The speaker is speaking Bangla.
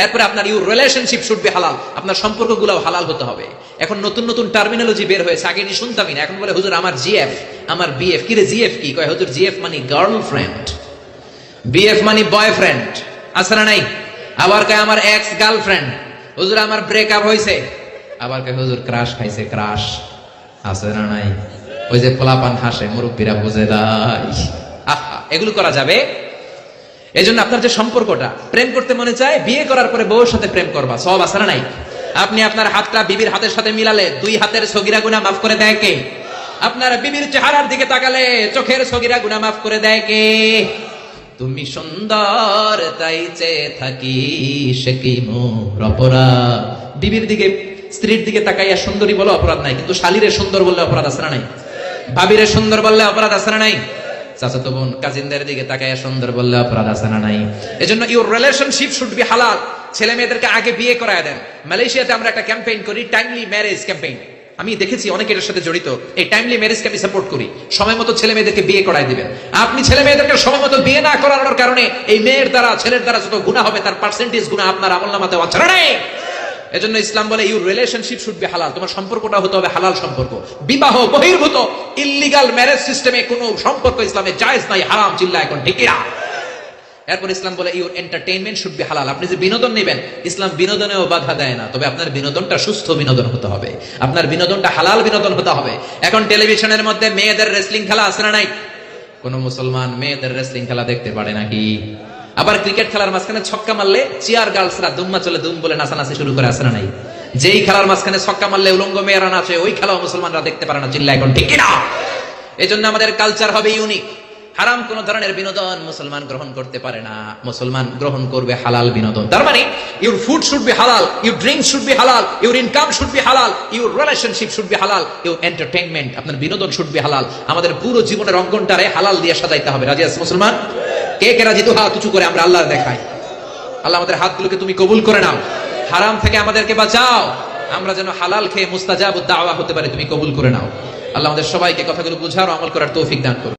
এরপরে আপনার ইউর রিলেশনশিপ শুড বি হালাল, আপনার সম্পর্কগুলো হালাল হতে হবে। এখন নতুন নতুন টার্মিনোলজি বের হয়েছে, আগে নি শুনতামই না, এখন বলে হুজুর আমার জিএফ, আমার বিএফ। কি রে জিএফ কি? কয় হুজুর জিএফ মানে গার্লফ্রেন্ড, বিএফ মানে বয়ফ্রেন্ড, আছে না নাই? আবার কয় আমার এক্স গার্লফ্রেন্ড, হুজুর আমার ব্রেকআপ হয়েছে। আবার কয় হুজুর ক্রাশ খাইছে, ক্রাশ, আছে না নাই? ওই যে পোলাপান হাসে, মুরব্বীরা বুঝে দেয়। আহা, এগুলো করা যাবে? এই জন্য আপনার যে সম্পর্কটা, প্রেম করতে মনে চায়, বিয়ে করার পরে বউর সাথে প্রেম করবা, সব আছে না নাই? আপনি আপনার হাতটা বিবির হাতের সাথে মিলালে 2 হাতের সগীরা গুনাহ মাফ করে দেয় কে? আপনার বিবির চেহারার দিকে তাকালে চোখের সগীরা গুনাহ মাফ করে দেয় কে? তুমি সুন্দর তাই চেয়ে থাকি, সে কি মোর অপরাধ? বিবির দিকে, স্ত্রীর দিকে তাকাইয়া সুন্দরী বলে অপরাধ নাই, কিন্তু শালীরে সুন্দর বললে অপরাধ আছে না নাই? ভাবিরে সুন্দর বললে অপরাধ আছে না নাই? চাচাতো বোন, কাজিনদের দিকে তাকাইয়া সুন্দর বললে অপরাধ আছে না নাই? এজন্য ইউর রিলেশনশিপ শুড বি হালাল। ছেলে মেয়েদেরকে আগে বিয়ে করায় দেন। মালয়েশিয়াতে আমরা একটা ক্যাম্পেইন করি, টাইমলি ম্যারেজ ক্যাম্পেইন। আমি দেখেছি অনেকে এর সাথে জড়িত। এই টাইমলি ম্যারেজকে আমি সাপোর্ট করি। সময় মতো ছেলে মেয়েদেরকে বিয়ে করায় দিবেন। আপনি ছেলে মেয়েদেরকে সময় মতো বিয়ে না করানোর কারণে এই মেয়ের দ্বারা, ছেলের দ্বারা যত গুনাহ হবে তার পার্সেন্টেজ গুনাহ আপনার আমলনামাতে আছে না নাই? এজন্য ইসলাম বলে ইউর রিলেশনশিপ শুড বি হালাল। তোমার সম্পর্কটা হতে হবে হালাল সম্পর্ক। বিবাহ বহির্ভূত ইল্লিগাল ম্যারেজ সিস্টেমে কোনো সম্পর্ক ইসলামে জায়েজ নাই, হারাম। চিল্লা এখন ঠিক না? এরপর ইসলাম বলে ইউর এন্টারটেইনমেন্ট শুড বি হালাল। আপনি যে বিনোদন নেবেন, ইসলাম বিনোদনেও বাধা দেয় না, তবে আপনার বিনোদনটা সুস্থ বিনোদন হতে হবে, আপনার বিনোদনটা হালাল বিনোদন হতে হবে। এখন টেলিভিশনের মধ্যে মেয়েদের রেসলিং খেলা আছে না নাই? কোন মুসলমান মেয়েদের রেসলিং খেলা দেখতে পারে নাকি? আবার ক্রিকেট খেলার মাঝখানে ছক্কা মারলে চিয়ার গার্লসরা দুম্মা চলে দুম বলে নাচানাচি শুরু করে, আছে না নাই? যেই খেলার মাঝখানে ছক্কা মারলে উলঙ্গ মেয়েরা নাচে, ওই খেলাও মুসলমানরা দেখতে পারে না। চিল্লা এখন ঠিক না? এই জন্য আমাদের কালচার হবে ইউনিক। হারাম কোন ধরনের বিনোদন মুসলমান গ্রহণ করতে পারে না, মুসলমান গ্রহণ করবে হালাল বিনোদন। তার মানে ইউর ফুড শুড বি হালাল, ইউর ড্রিঙ্ক শুড বি হালাল, ইউর ইনকাম শুড বি হালাল, ইউর রিলেশনশিপ শুড বি হালাল, ইউর এন্টারটেইনমেন্ট, আপনার বিনোদন শুড বি হালাল। আমাদের পুরো জীবনের অঙ্গনটারে হালাল দিয়ে সাজাইতে হবে। রাজি আছে মুসলমান? কে কে রাজি? তো হাত উঁচু করে আমরা আল্লাহর দেখাই। আল্লাহ আমাদের হাতগুলোকে তুমি কবুল করে নাও, হারাম থেকে আমাদেরকে বাঁচাও, আমরা যেন হালাল খেয়ে মুস্তাজাবুদ দাওয়া হতে পারি, তুমি কবুল করে নাও। আল্লাহ আমাদের সবাইকে কথাগুলো বুঝার ও আমল করার তৌফিক দান করুন।